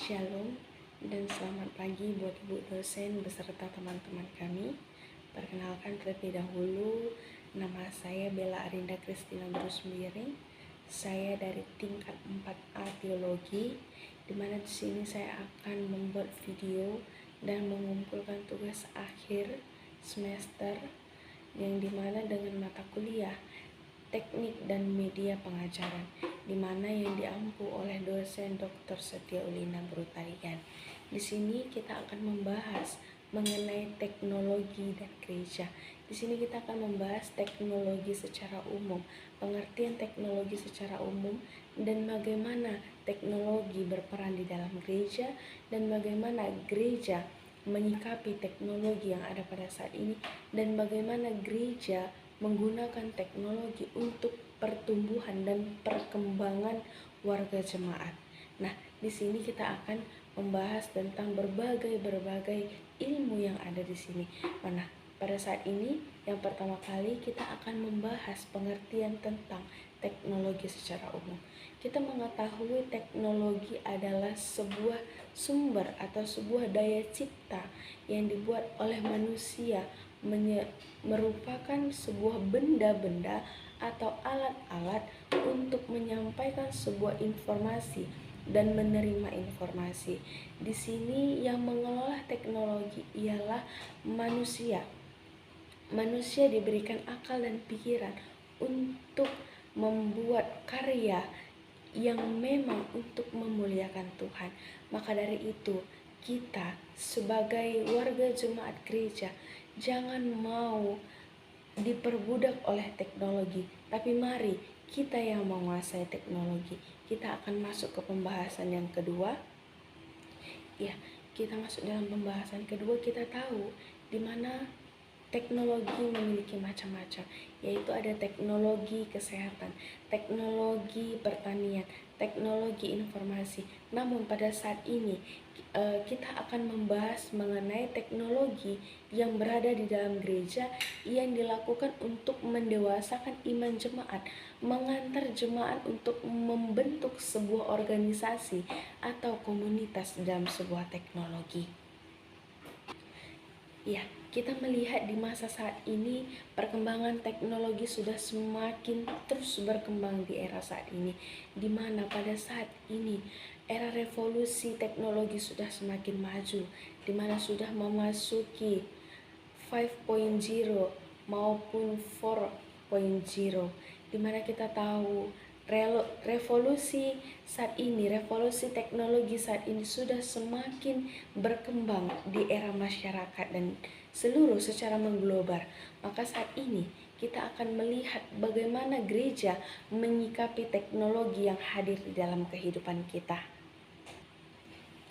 Shalom dan selamat pagi buat ibu dosen beserta teman-teman kami. Perkenalkan terlebih dahulu, nama saya Bella Arinda Kristina Brusmiring. Saya dari tingkat 4A Teologi, di mana di sini saya akan membuat video dan mengumpulkan tugas akhir semester yang dimana dengan mata kuliah Teknik dan Media Pengajaran, di mana yang diampu oleh dosen Dr. Setia Ulina Brutarian. Di sini kita akan membahas mengenai teknologi dan gereja. Di sini kita akan membahas teknologi secara umum, pengertian teknologi secara umum, dan bagaimana teknologi berperan di dalam gereja, dan bagaimana gereja menyikapi teknologi yang ada pada saat ini, dan bagaimana gereja menggunakan teknologi untuk pertumbuhan dan perkembangan warga jemaat. Nah, di sini kita akan membahas tentang berbagai ilmu yang ada di sini. Nah, pada saat ini yang pertama kali kita akan membahas pengertian tentang teknologi secara umum. Kita mengetahui teknologi adalah sebuah sumber atau sebuah daya cipta yang dibuat oleh manusia, merupakan sebuah benda-benda atau alat-alat untuk menyampaikan sebuah informasi dan menerima informasi. Di sini yang mengelola teknologi ialah manusia. Manusia diberikan akal dan pikiran untuk membuat karya yang memang untuk memuliakan Tuhan. Maka dari itu, kita sebagai warga jemaat gereja jangan mau diperbudak oleh teknologi, tapi mari kita yang menguasai teknologi. Kita akan masuk ke pembahasan yang kedua. Ya, kita masuk dalam pembahasan kedua. Kita tahu di mana teknologi memiliki macam-macam, yaitu ada teknologi kesehatan, teknologi pertanian, teknologi informasi. Namun pada saat ini kita akan membahas mengenai teknologi yang berada di dalam gereja yang dilakukan untuk mendewasakan iman jemaat, mengantar jemaat untuk membentuk sebuah organisasi atau komunitas dalam sebuah teknologi. Ya, kita melihat di masa saat ini perkembangan teknologi sudah semakin terus berkembang di era saat ini, di mana pada saat ini era revolusi teknologi sudah semakin maju, di mana sudah memasuki 5.0 maupun 4.0, di mana kita tahu revolusi saat ini, revolusi teknologi saat ini sudah semakin berkembang di era masyarakat dan seluruh secara mengglobal. Maka saat ini kita akan melihat bagaimana gereja menyikapi teknologi yang hadir di dalam kehidupan kita.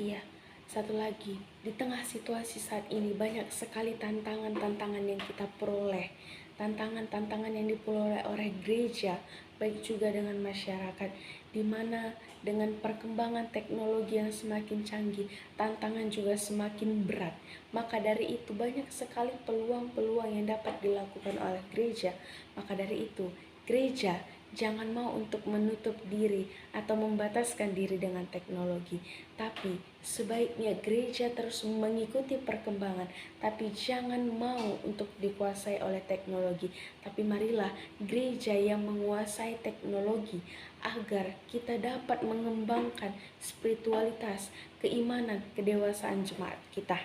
Iya, satu lagi, di tengah situasi saat ini banyak sekali tantangan-tantangan yang kita peroleh, tantangan-tantangan yang diperoleh oleh gereja, baik juga dengan masyarakat, di mana dengan perkembangan teknologi yang semakin canggih, tantangan juga semakin berat. Maka dari itu banyak sekali peluang-peluang yang dapat dilakukan oleh gereja. Maka dari itu, gereja jangan mau untuk menutup diri atau membataskan diri dengan teknologi, tapi sebaiknya gereja terus mengikuti perkembangan, tapi jangan mau untuk dikuasai oleh teknologi. Tapi marilah gereja yang menguasai teknologi agar kita dapat mengembangkan spiritualitas, keimanan, kedewasaan jemaat kita.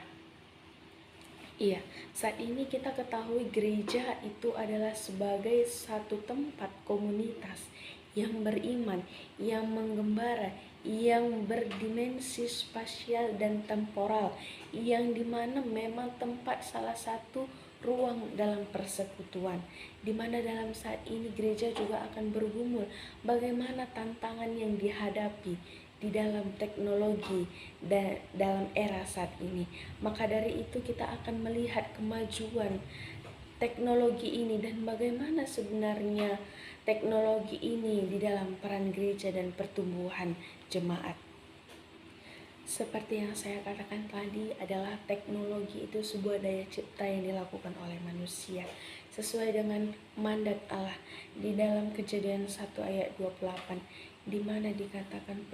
Iya, saat ini kita ketahui gereja itu adalah sebagai satu tempat komunitas yang beriman, yang menggembara, yang berdimensi spasial dan temporal, yang dimana memang tempat salah satu ruang dalam persekutuan, dimana dalam saat ini gereja juga akan bergumul bagaimana tantangan yang dihadapi di dalam teknologi dan dalam era saat ini. Maka dari itu kita akan melihat kemajuan teknologi ini dan bagaimana sebenarnya teknologi ini di dalam peran gereja dan pertumbuhan jemaat. Seperti yang saya katakan tadi, adalah teknologi itu sebuah daya cipta yang dilakukan oleh manusia sesuai dengan mandat Allah di dalam Kejadian 1 ayat 28, di mana dikatakan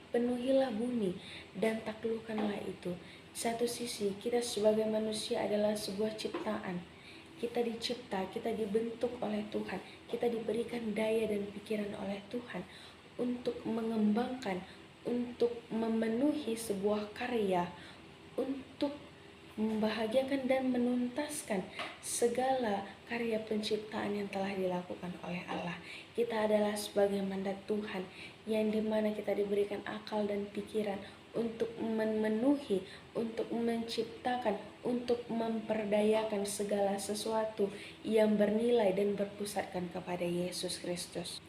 penuhilah bumi dan taklukkanlah itu. Satu sisi kita sebagai manusia adalah sebuah ciptaan. Kita dicipta, kita dibentuk oleh Tuhan, kita diberikan daya dan pikiran oleh Tuhan untuk mengembangkan, untuk memenuhi sebuah karya, untuk membahagiakan dan menuntaskan segala karya penciptaan yang telah dilakukan oleh Allah. Kita adalah sebagai mandat Tuhan, yang dimana kita diberikan akal dan pikiran untuk memenuhi, untuk menciptakan, untuk memperdayakan segala sesuatu yang bernilai dan berpusatkan kepada Yesus Kristus.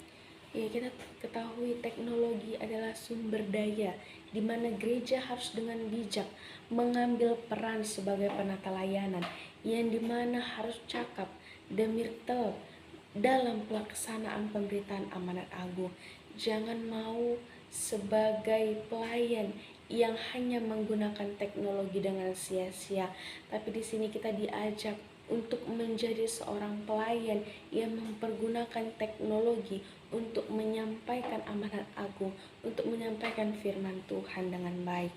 Ya, kita ketahui teknologi adalah sumber daya di mana gereja harus dengan bijak mengambil peran sebagai penata layanan, yang dimana harus cakap dan mirtel dalam pelaksanaan pemberitaan amanat agung. Jangan mau sebagai pelayan yang hanya menggunakan teknologi dengan sia-sia, tapi di sini kita diajak untuk menjadi seorang pelayan yang mempergunakan teknologi untuk menyampaikan amanat agung, untuk menyampaikan firman Tuhan dengan baik.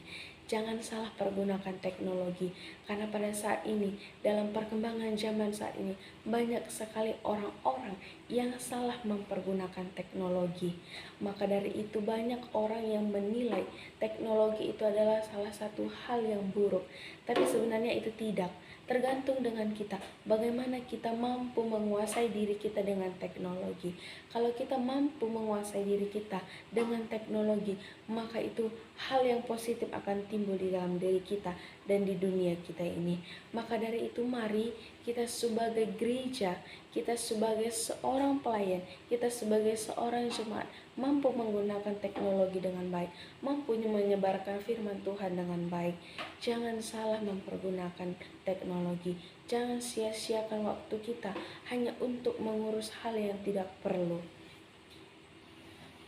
Jangan salah pergunakan teknologi, karena pada saat ini, dalam perkembangan zaman saat ini, banyak sekali orang-orang yang salah mempergunakan teknologi. Maka dari itu banyak orang yang menilai teknologi itu adalah salah satu hal yang buruk, tapi sebenarnya itu tidak. Tergantung dengan kita, bagaimana kita mampu menguasai diri kita dengan teknologi. Kalau kita mampu menguasai diri kita dengan teknologi, maka itu hal yang positif akan timbul di dalam diri kita dan di dunia kita ini. Maka dari itu mari kita sebagai gereja, kita sebagai seorang pelayan, kita sebagai seorang jemaat mampu menggunakan teknologi dengan baik, mampu menyebarkan firman Tuhan dengan baik. Jangan salah mempergunakan teknologi, jangan sia-siakan waktu kita hanya untuk mengurus hal yang tidak perlu.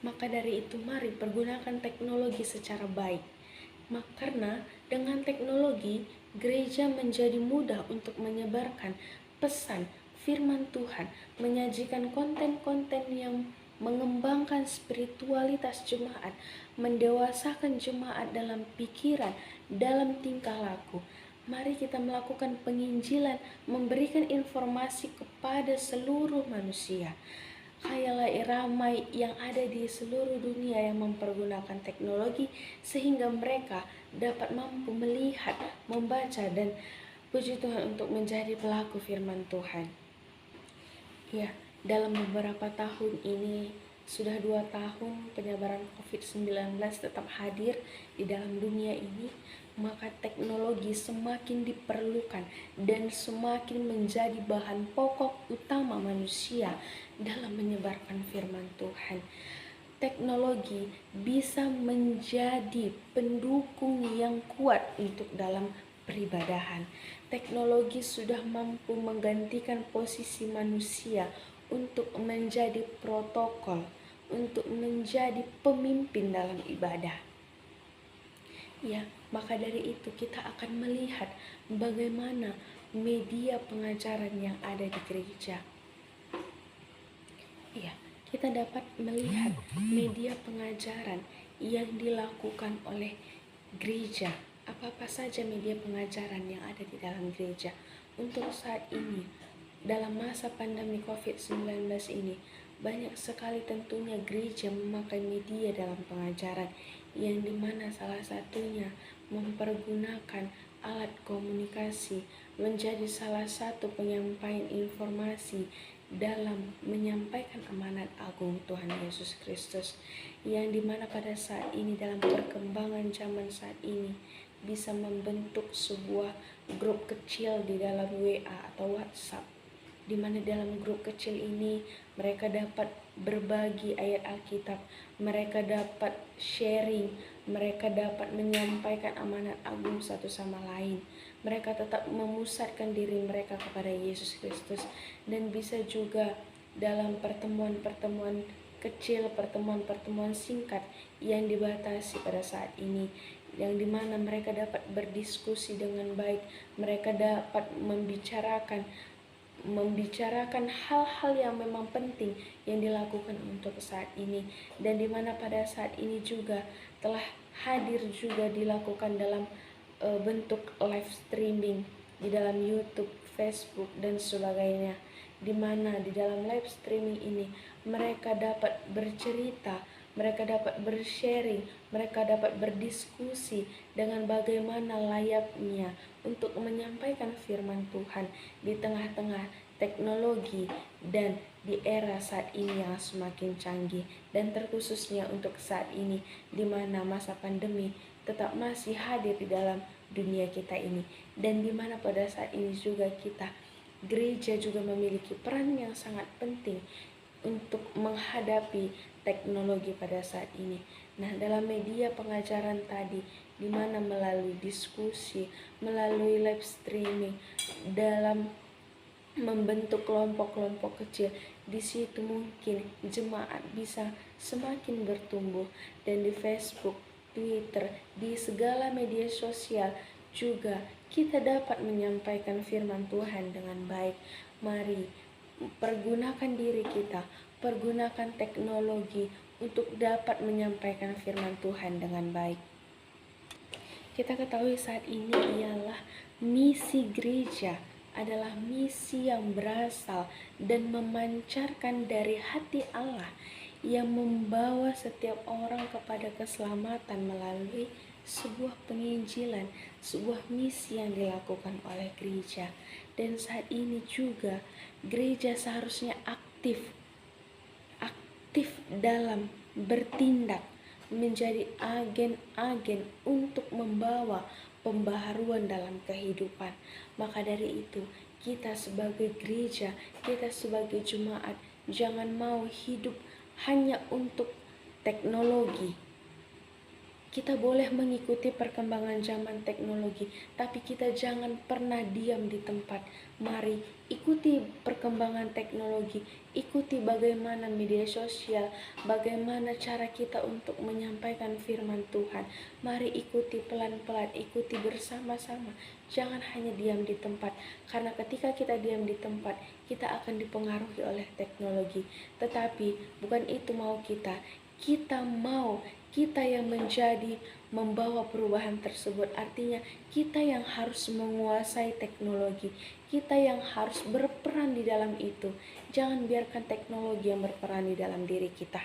Maka dari itu mari pergunakan teknologi secara baik. Karena dengan teknologi, gereja menjadi mudah untuk menyebarkan pesan firman Tuhan, menyajikan konten-konten yang mengembangkan spiritualitas jemaat, mendewasakan jemaat dalam pikiran, dalam tingkah laku. Mari kita melakukan penginjilan, memberikan informasi kepada seluruh manusia. Khayalah ramai yang ada di seluruh dunia yang mempergunakan teknologi sehingga mereka dapat mampu melihat, membaca, dan puji Tuhan untuk menjadi pelaku firman Tuhan. Ya, dalam beberapa tahun ini, sudah 2 tahun penyebaran COVID-19 tetap hadir di dalam dunia ini, maka teknologi semakin diperlukan dan semakin menjadi bahan pokok utama manusia dalam menyebarkan firman Tuhan. Teknologi bisa menjadi pendukung yang kuat untuk dalam peribadahan. Teknologi sudah mampu menggantikan posisi manusia untuk menjadi protokol, untuk menjadi pemimpin dalam ibadah. Ya, maka dari itu kita akan melihat bagaimana media pengajaran yang ada di gereja. Ya, kita dapat melihat media pengajaran yang dilakukan oleh gereja. Apa-apa saja media pengajaran yang ada di dalam gereja. Untuk saat ini, dalam masa pandemi COVID-19 ini, banyak sekali tentunya gereja memakai media dalam pengajaran, yang dimana salah satunya mempergunakan alat komunikasi menjadi salah satu penyampaian informasi dalam menyampaikan amanat agung Tuhan Yesus Kristus, yang dimana pada saat ini dalam perkembangan zaman saat ini bisa membentuk sebuah grup kecil di dalam WA atau WhatsApp, di mana dalam grup kecil ini mereka dapat berbagi ayat Alkitab, mereka dapat sharing, mereka dapat menyampaikan amanat agung satu sama lain. Mereka tetap memusatkan diri mereka kepada Yesus Kristus, dan bisa juga dalam pertemuan-pertemuan kecil, pertemuan-pertemuan singkat yang dibatasi pada saat ini, yang dimana mereka dapat berdiskusi dengan baik, mereka dapat membicarakan hal-hal yang memang penting yang dilakukan untuk saat ini, dan dimana pada saat ini juga telah hadir juga dilakukan dalam bentuk live streaming di dalam YouTube, Facebook, dan sebagainya, dimana di dalam live streaming ini mereka dapat bercerita, mereka dapat bersharing, mereka dapat berdiskusi dengan bagaimana layaknya untuk menyampaikan firman Tuhan di tengah-tengah teknologi dan di era saat ini yang semakin canggih, dan terkhususnya untuk saat ini di mana masa pandemi tetap masih hadir di dalam dunia kita ini, dan di mana pada saat ini juga kita gereja juga memiliki peran yang sangat penting untuk menghadapi teknologi pada saat ini. Nah, dalam media pengajaran tadi, di mana melalui diskusi, melalui live streaming, dalam membentuk kelompok-kelompok kecil, di situ mungkin jemaat bisa semakin bertumbuh, dan di Facebook, Twitter, di segala media sosial juga kita dapat menyampaikan firman Tuhan dengan baik. Mari pergunakan diri kita, pergunakan teknologi untuk dapat menyampaikan firman Tuhan dengan baik. Kita ketahui saat ini ialah misi gereja adalah misi yang berasal dan memancarkan dari hati Allah yang membawa setiap orang kepada keselamatan melalui sebuah penginjilan, sebuah misi yang dilakukan oleh gereja. Dan saat ini juga gereja seharusnya aktif dalam bertindak menjadi agen-agen untuk membawa pembaharuan dalam kehidupan. Maka dari itu, kita sebagai gereja, kita sebagai jemaat, jangan mau hidup hanya untuk teknologi. Kita boleh mengikuti perkembangan zaman teknologi, tapi kita jangan pernah diam di tempat. Mari ikuti perkembangan teknologi, ikuti bagaimana media sosial, bagaimana cara kita untuk menyampaikan firman Tuhan. Mari ikuti pelan-pelan, ikuti bersama-sama. Jangan hanya diam di tempat, karena ketika kita diam di tempat, kita akan dipengaruhi oleh teknologi. Tetapi bukan itu mau kita. Kita yang membawa perubahan tersebut. Artinya kita yang harus menguasai teknologi, kita yang harus berperan di dalam itu. Jangan biarkan teknologi yang berperan di dalam diri kita.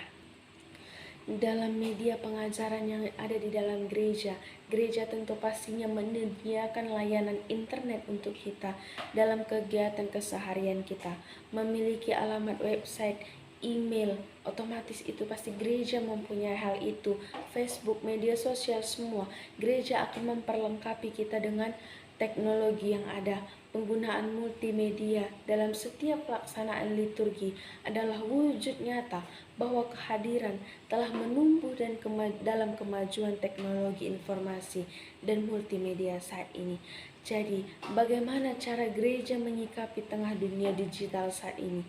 Dalam media pengajaran yang ada di dalam gereja tentu pastinya menyediakan layanan internet untuk kita dalam kegiatan keseharian kita. Memiliki alamat website, email, otomatis itu pasti gereja mempunyai hal itu. Facebook, media sosial, semua gereja akan memperlengkapi kita dengan teknologi yang ada. Penggunaan multimedia dalam setiap pelaksanaan liturgi adalah wujud nyata bahwa kehadiran telah menumbuh dan dalam kemajuan teknologi informasi dan multimedia saat ini. Jadi, bagaimana cara gereja menyikapi tengah dunia digital saat ini?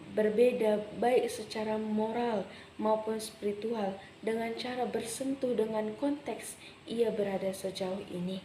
Berbeda baik secara moral maupun spiritual dengan cara bersentuh dengan konteks ia berada sejauh ini.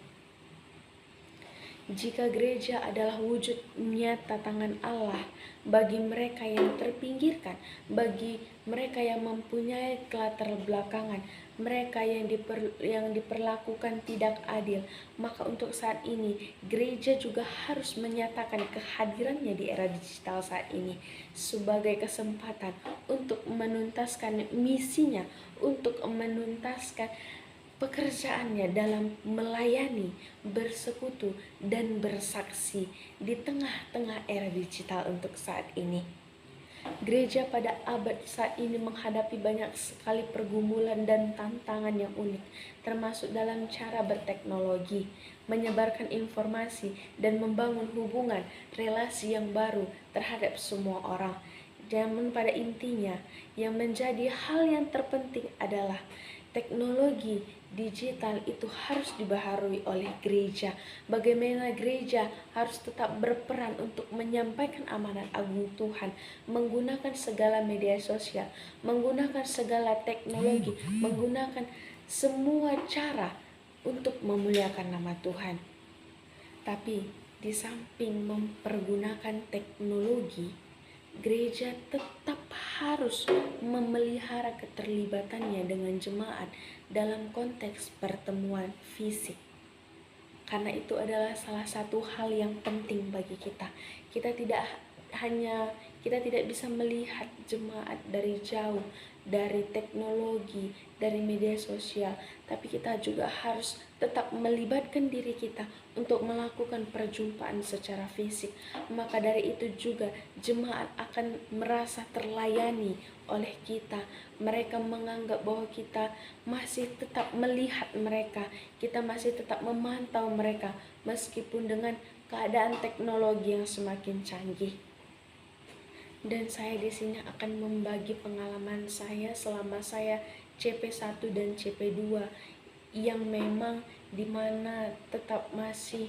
Jika gereja adalah wujud nyata tangan Allah bagi mereka yang terpinggirkan, bagi mereka yang mempunyai latar belakangan, mereka yang diperlakukan tidak adil, maka untuk saat ini gereja juga harus menyatakan kehadirannya di era digital saat ini sebagai kesempatan untuk menuntaskan misinya, untuk menuntaskan pekerjaannya dalam melayani, bersekutu, dan bersaksi di tengah-tengah era digital untuk saat ini. Gereja pada abad saat ini menghadapi banyak sekali pergumulan dan tantangan yang unik, termasuk dalam cara berteknologi, menyebarkan informasi, dan membangun hubungan relasi yang baru terhadap semua orang. Namun pada intinya, yang menjadi hal yang terpenting adalah teknologi digital itu harus dibaharui oleh gereja. Bagaimana gereja harus tetap berperan untuk menyampaikan amanat agung Tuhan, menggunakan segala media sosial, menggunakan segala teknologi, menggunakan semua cara untuk memuliakan nama Tuhan. Tapi di samping mempergunakan teknologi, gereja tetap harus memelihara keterlibatannya dengan jemaat dalam konteks pertemuan fisik. Karena itu adalah salah satu hal yang penting bagi kita. Kita tidak bisa melihat jemaat dari jauh, dari teknologi, dari media sosial, tapi kita juga harus tetap melibatkan diri kita untuk melakukan perjumpaan secara fisik. Maka dari itu juga jemaat akan merasa terlayani oleh kita. Mereka menganggap bahwa kita masih tetap melihat mereka, kita masih tetap memantau mereka meskipun dengan keadaan teknologi yang semakin canggih. Dan saya di sini akan membagi pengalaman saya selama saya CP1 dan CP2 yang memang dimana tetap masih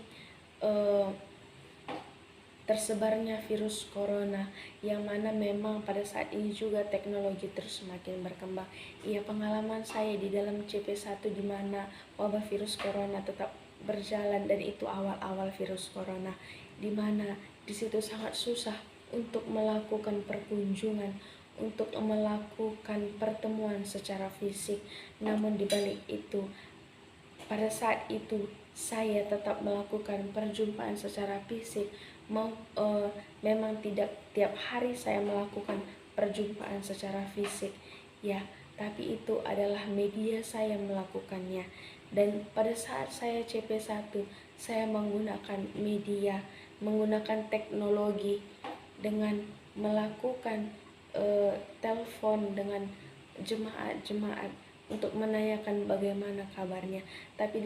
tersebarnya virus corona, yang mana memang pada saat ini juga teknologi terus semakin berkembang. Pengalaman saya di dalam CP1 di mana wabah virus corona tetap berjalan, dan itu awal-awal virus corona, di mana di situ sangat susah untuk melakukan perkunjungan, untuk melakukan pertemuan secara fisik. Namun di balik itu, pada saat itu saya tetap melakukan perjumpaan secara fisik. Memang tidak tiap hari saya melakukan perjumpaan secara fisik, tapi itu adalah media saya melakukannya. Dan pada saat saya CP1, saya menggunakan media, menggunakan teknologi dengan melakukan telepon dengan jemaat-jemaat untuk menanyakan bagaimana kabarnya. Tapi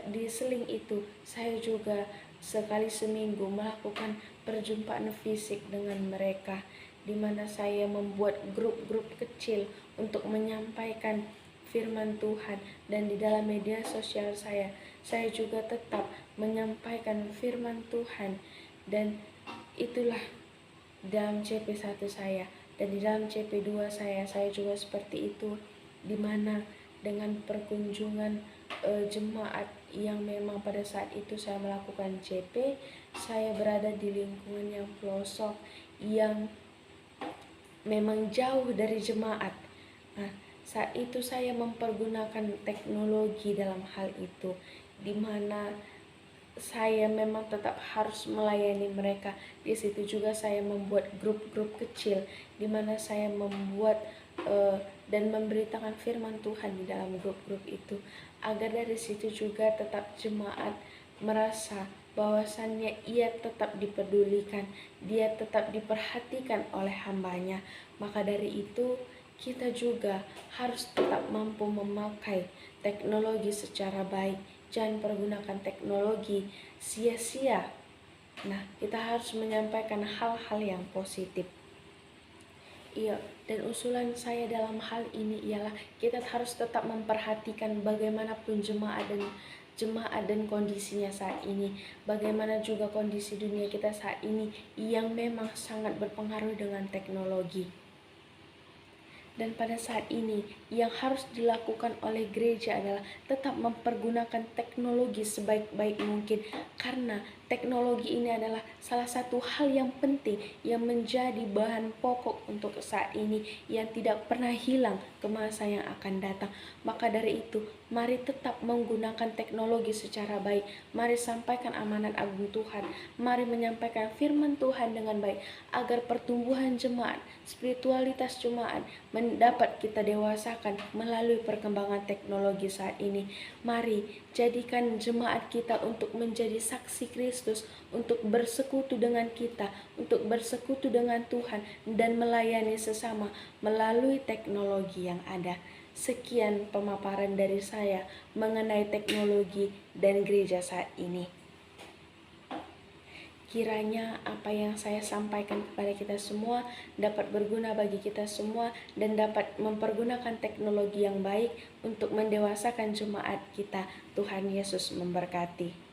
di seling itu saya juga sekali seminggu melakukan perjumpaan fisik dengan mereka, di mana saya membuat grup-grup kecil untuk menyampaikan firman Tuhan. Dan di dalam media sosial saya juga tetap menyampaikan firman Tuhan. Dan itulah dalam CP1 saya. Dan di dalam CP2 saya juga seperti itu, di mana dengan perkunjungan jemaat yang memang pada saat itu saya melakukan CP, saya berada di lingkungan yang pelosok, yang memang jauh dari jemaat. Saat itu saya mempergunakan teknologi dalam hal itu, di mana saya memang tetap harus melayani mereka. Di situ juga saya membuat grup-grup kecil, di mana saya membuat dan memberitakan firman Tuhan di dalam grup-grup itu, agar dari situ juga tetap jemaat merasa bahwasannya ia tetap dipedulikan, dia tetap diperhatikan oleh hambanya. Maka dari itu kita juga harus tetap mampu memakai teknologi secara baik. Jangan pergunakan teknologi sia-sia. Kita harus menyampaikan hal-hal yang positif. Dan usulan saya dalam hal ini ialah kita harus tetap memperhatikan bagaimanapun jemaat dan kondisinya saat ini, bagaimana juga kondisi dunia kita saat ini yang memang sangat berpengaruh dengan teknologi. Dan pada saat ini yang harus dilakukan oleh gereja adalah tetap mempergunakan teknologi sebaik-baik mungkin, karena teknologi ini adalah salah satu hal yang penting yang menjadi bahan pokok untuk saat ini, yang tidak pernah hilang ke masa yang akan datang. Maka dari itu, mari tetap menggunakan teknologi secara baik. Mari sampaikan amanat agung Tuhan. Mari menyampaikan firman Tuhan dengan baik, agar pertumbuhan jemaat, spiritualitas jemaat dapat kita dewasakan melalui perkembangan teknologi saat ini. Mari jadikan jemaat kita untuk menjadi saksi Kristus, untuk bersekutu dengan kita, untuk bersekutu dengan Tuhan, dan melayani sesama melalui teknologi yang ada. Sekian pemaparan dari saya mengenai teknologi dan gereja saat ini. kiranya apa yang saya sampaikan kepada kita semua dapat berguna bagi kita semua dan dapat mempergunakan teknologi yang baik untuk mendewasakan jemaat kita. Tuhan Yesus memberkati.